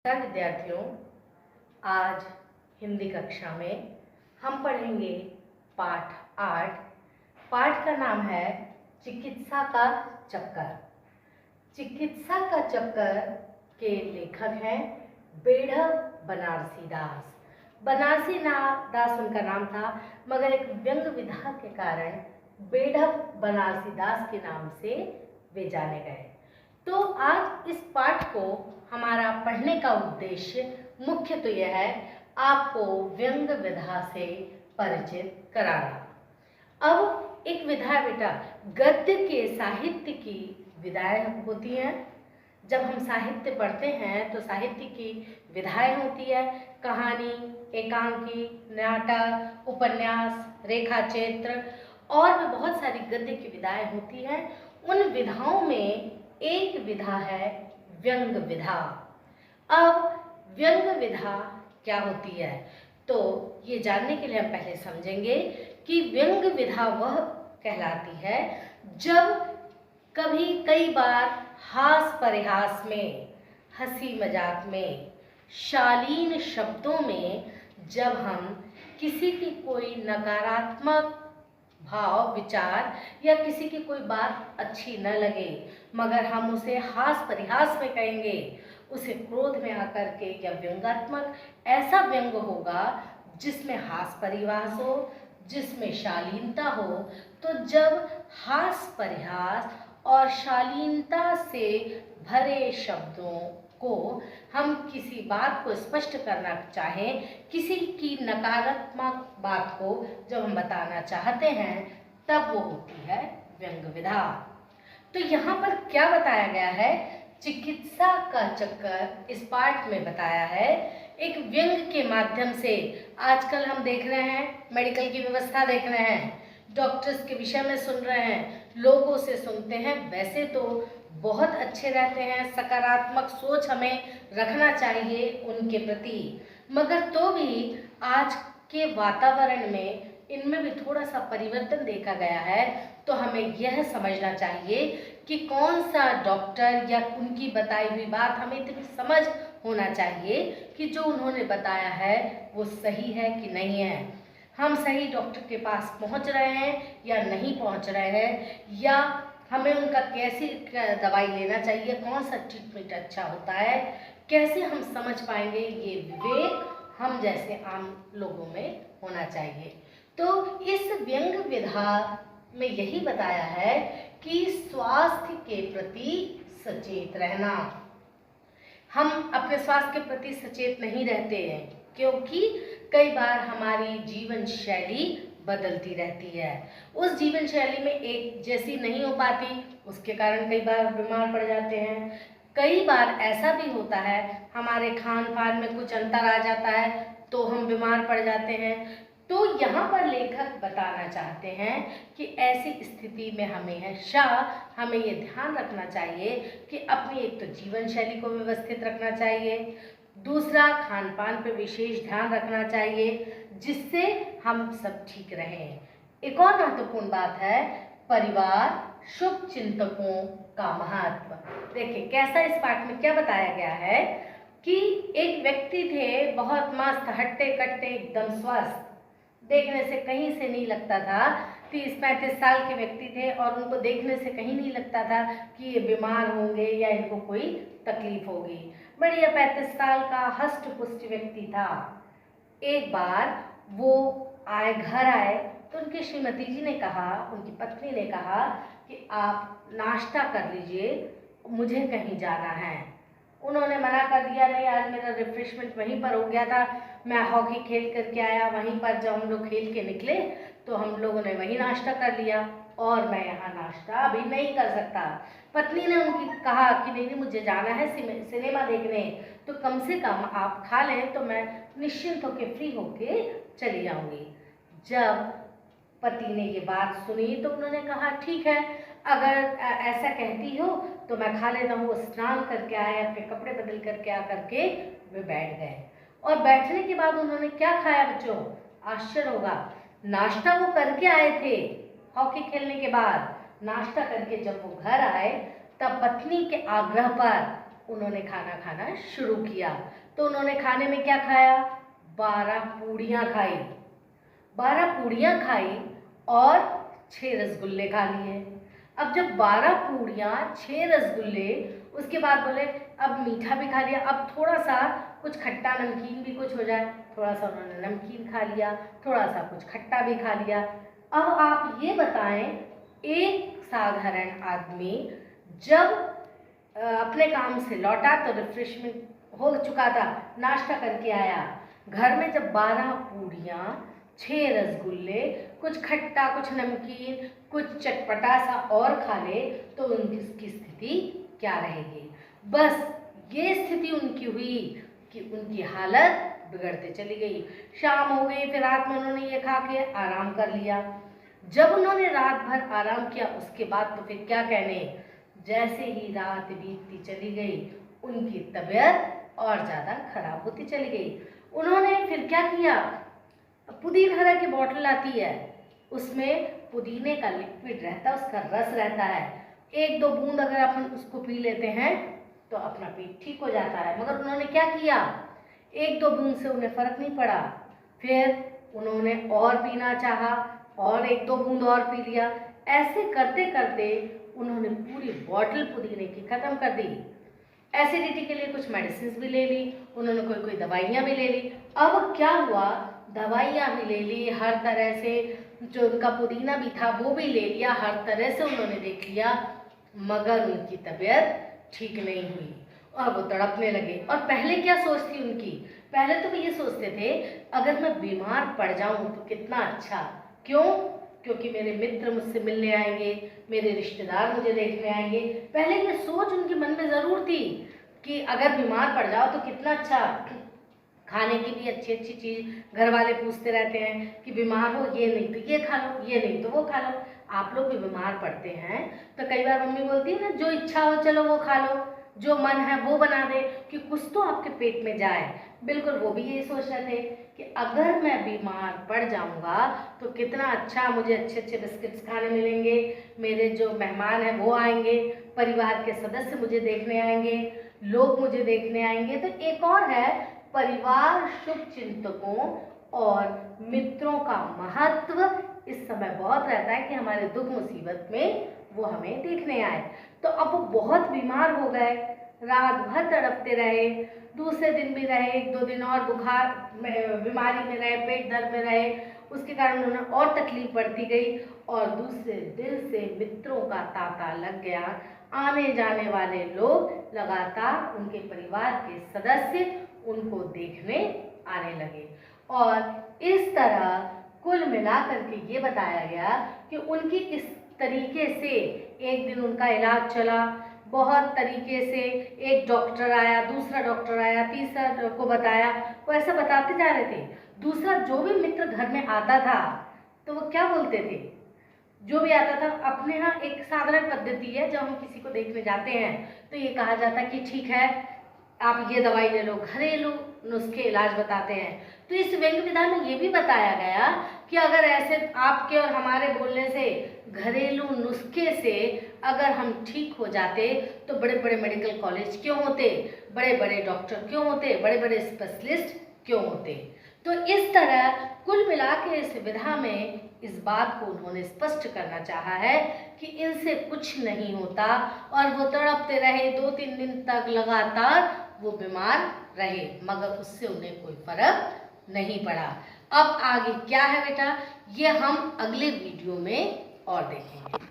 नमस्कार विद्यार्थियों, आज हिंदी कक्षा में हम पढ़ेंगे पाठ 8। पाठ का नाम है चिकित्सा का चक्कर। चिकित्सा का चक्कर के लेखक हैं बेढ़व बनारसी दास। बनारसी दास उनका नाम था, मगर एक व्यंग विधा के कारण बेढ़व बनारसी दास के नाम से वे जाने गए। तो आज इस पाठ को हमारा पढ़ने का उद्देश्य मुख्य तो यह है आपको व्यंग विधा से परिचित कराना। अब एक विधा बेटा, गद्य के साहित्य की विधाएं होती हैं। जब हम साहित्य पढ़ते हैं तो साहित्य की विधाएं होती है, कहानी, एकांकी, नाटक, उपन्यास, रेखा चित्र और भी बहुत सारी गद्य की विधाएं होती हैं। उन विधाओं में एक विधा है व्यंग विधा। अब व्यंग विधा क्या होती है, तो ये जानने के लिए हम पहले समझेंगे कि व्यंग विधा वह कहलाती है जब कई बार हास परिहास में, हंसी मजाक में, शालीन शब्दों में जब हम किसी की कोई नकारात्मक भाव विचार या किसी की कोई बात अच्छी न लगे मगर हम उसे हास परिहास में कहेंगे, उसे क्रोध में आकर के या व्यंगात्मक ऐसा व्यंग होगा जिसमें हास परिहास हो, जिसमें शालीनता हो। तो जब हास परिहास और शालीनता से भरे शब्दों को हम किसी बात को स्पष्ट करना चाहें, किसी की नकारात्मक बात को जब हम बताना चाहते हैं, तब वो होती है व्यंग विधा। तो यहाँ पर क्या बताया गया है, चिकित्सा का चक्कर इस पाठ में बताया है एक व्यंग के माध्यम से। आजकल हम देख रहे हैं, मेडिकल की व्यवस्था देख रहे हैं, डॉक्टर्स के विषय में सुन रहे हैं, लोगों से सुनते हैं, वैसे तो बहुत अच्छे रहते हैं, सकारात्मक सोच हमें रखना चाहिए उनके प्रति, मगर तो भी आज के वातावरण में इनमें भी थोड़ा सा परिवर्तन देखा गया है। तो हमें यह समझना चाहिए कि कौन सा डॉक्टर या उनकी बताई हुई बात हमें इतनी समझ होना चाहिए कि जो उन्होंने बताया है वो सही है कि नहीं है, हम सही डॉक्टर के पास पहुंच रहे हैं या नहीं पहुंच रहे हैं, या हमें उनका कैसे दवाई लेना चाहिए, कौन सा ट्रीटमेंट अच्छा होता है, कैसे हम समझ पाएंगे, ये विवेक हम जैसे आम लोगों में होना चाहिए। तो इस व्यंग विधा में यही बताया है कि स्वास्थ्य के प्रति सचेत रहना। हम अपने स्वास्थ्य के प्रति सचेत नहीं रहते हैं क्योंकि कई बार हमारी जीवन शैली बदलती रहती है। उस जीवन शैली में एक जैसी नहीं हो पाती, उसके कारण कई बार बीमार पड़ जाते हैं। कई बार ऐसा भी होता है हमारे खान पान में कुछ अंतर आ जाता है तो हम बीमार पड़ जाते हैं। तो यहाँ पर लेखक बताना चाहते हैं कि ऐसी स्थिति में हमें ये ध्यान रखना चाहिए कि अपनी एक तो जीवन शैली को व्यवस्थित रखना चाहिए, दूसरा खान पान पर विशेष ध्यान रखना चाहिए जिससे हम सब ठीक रहें। एक और महत्वपूर्ण बात है परिवार शुभ चिंतकों का महत्व। देखिए कैसा इस पाठ में क्या बताया गया है कि एक व्यक्ति थे, बहुत मस्त, हट्टे कट्टे, एकदम स्वस्थ, देखने से कहीं से नहीं लगता था, 30-35 साल के व्यक्ति थे और उनको देखने से कहीं नहीं लगता था कि ये बीमार होंगे या इनको कोई तकलीफ होगी। बढ़िया 35 साल का हष्ट पुष्ट व्यक्ति था। एक बार वो घर आए तो उनकी श्रीमती जी ने कहा, उनकी पत्नी ने कहा कि आप नाश्ता कर लीजिए, मुझे कहीं जाना है। उन्होंने मना कर दिया, नहीं आज मेरा रिफ्रेशमेंट वहीं पर हो गया था, मैं हॉकी खेल करके आया, वहीं पर जब हम लोग खेल के निकले तो हम लोगों ने वहीं नाश्ता कर लिया और मैं यहाँ नाश्ता अभी नहीं कर सकता। पत्नी ने उनकी कहा कि नहीं मुझे जाना है सिनेमा देखने, तो कम से कम आप खा लें तो मैं निश्चिंत होकर फ्री होके चली जाऊँगी। जब पति ने ये बात सुनी तो उन्होंने कहा ठीक है, अगर ऐसा कहती हो तो मैं खा लेता हूँ। स्नान करके आए, अपने कपड़े बदल करके आ करके वे बैठ गए और बैठने के बाद उन्होंने क्या खाया बच्चों, आश्चर्य होगा, नाश्ता वो करके आए थे। हॉकी खेलने के बाद नाश्ता करके जब वो घर आए तब पत्नी के आग्रह पर उन्होंने खाना खाना शुरू किया। तो उन्होंने खाने में क्या खाया? 12 पूड़ियाँ खाई। 12 पूड़ियाँ खाई और 6 रसगुल्ले खा लिए। अब जब 12 पूड़ियाँ, 6 रसगुल्ले, उसके बाद बोले अब मीठा भी खा लिया, अब थोड़ा सा कुछ खट्टा नमकीन भी कुछ हो जाए। थोड़ा सा उन्होंने नमकीन खा लिया, थोड़ा सा कुछ खट्टा भी खा लिया। अब आप ये बताएं, एक साधारण आदमी जब अपने काम से लौटा तो रिफ्रेशमेंट हो चुका था, नाश्ता करके आया, घर में जब 12 पूड़ियाँ, 6 रसगुल्ले, कुछ खट्टा, कुछ नमकीन, कुछ चटपटा सा और खा ले तो उनकी स्थिति क्या रहेगी? बस ये स्थिति उनकी हुई कि उनकी हालत बिगड़ते चली गई। शाम हो गई, फिर रात में उन्होंने ये खा के आराम कर लिया। जब उन्होंने रात भर आराम किया उसके बाद तो फिर क्या कहने, जैसे ही रात बीतती चली गई उनकी तबीयत और ज़्यादा खराब होती चली गई। उन्होंने फिर क्या किया, पुदीना की बोतल आती है, उसमें पुदीने का लिक्विड रहता है, उसका रस रहता है, 1-2 बूंद अगर अपन उसको पी लेते हैं तो अपना पेट ठीक हो जाता है। मगर उन्होंने क्या किया, 1-2 बूंद से उन्हें फर्क नहीं पड़ा, फिर उन्होंने और पीना चाहा और 1-2 बूंद और पी लिया। ऐसे करते करते उन्होंने पूरी बॉटल पुदीने की ख़त्म कर दी। एसिडिटी के लिए कुछ मेडिसिन भी ले ली, उन्होंने कोई दवाइयाँ भी ले ली। अब क्या हुआ, दवाइयाँ भी ले ली, हर तरह से जो उनका पुदीना भी था वो भी ले लिया, हर तरह से उन्होंने देख लिया, मगर उनकी तबीयत ठीक नहीं हुई और वो तड़पने लगे। और पहले क्या सोच थी उनकी, पहले तो वो ये सोचते थे अगर मैं बीमार पड़ जाऊं तो कितना अच्छा। क्यों? क्योंकि मेरे मित्र मुझसे मिलने आएंगे, मेरे रिश्तेदार मुझे देखने आएंगे। पहले ये सोच उनके मन में ज़रूर थी कि अगर बीमार पड़ जाओ तो कितना अच्छा, खाने की भी अच्छी अच्छी चीज़ घर वाले पूछते रहते हैं कि बीमार हो, ये नहीं तो ये खा लो, ये नहीं तो वो खा लो। आप लोग भी बीमार पड़ते हैं तो कई बार मम्मी बोलती है ना, जो इच्छा हो चलो वो खा लो, जो मन है वो बना दे कि कुछ तो आपके पेट में जाए। बिल्कुल वो भी यही सोच रहे थे कि अगर मैं बीमार पड़ जाऊंगा तो कितना अच्छा, मुझे अच्छे अच्छे बिस्किट्स खाने मिलेंगे, मेरे जो मेहमान हैं वो आएंगे, परिवार के सदस्य मुझे देखने आएंगे, लोग मुझे देखने आएंगे। तो एक और है, परिवार, शुभ चिंतकों और मित्रों का महत्व इस समय बहुत रहता है कि हमारे दुख मुसीबत में वो हमें देखने आए। तो अब वो बहुत बीमार हो गए, रात भर तड़पते रहे, दूसरे दिन भी रहे, 1-2 दिन और बुखार बीमारी में रहे, पेट दर्द में रहे, उसके कारण उन्हें और तकलीफ बढ़ती गई और दूसरे दिन से मित्रों का तांता लग गया। आने जाने वाले लोग लगातार, उनके परिवार के सदस्य उनको देखने आने लगे और इस तरह कुल मिलाकर के ये बताया गया कि उनकी किस तरीके से एक दिन उनका इलाज चला, बहुत तरीके से, एक डॉक्टर आया, दूसरा डॉक्टर आया, तीसरा को बताया, वो ऐसा बताते जा रहे थे। दूसरा जो भी मित्र घर में आता था तो वो क्या बोलते थे, जो भी आता था, अपने यहाँ एक साधारण पद्धति है, जब हम किसी को देखने जाते हैं तो ये कहा जाता है कि ठीक है आप ये दवाई ले लो, घरेलू नुस्खे इलाज बताते हैं। तो इस व्यंग्य विधान में ये भी बताया गया कि अगर ऐसे आपके और हमारे बोलने से, घरेलू नुस्खे से अगर हम ठीक हो जाते तो बड़े बड़े मेडिकल कॉलेज क्यों होते, बड़े बड़े डॉक्टर क्यों होते, बड़े बड़े स्पेशलिस्ट क्यों होते। तो इस तरह कुल मिला के इस विधा में इस बात को उन्होंने स्पष्ट करना चाहा है कि इनसे कुछ नहीं होता और वो तड़पते रहे, 2-3 दिन तक लगातार वो बीमार रहे, मगर उससे उन्हें कोई फर्क नहीं पड़ा। अब आगे क्या है बेटा, ये हम अगले वीडियो में और देखेंगे।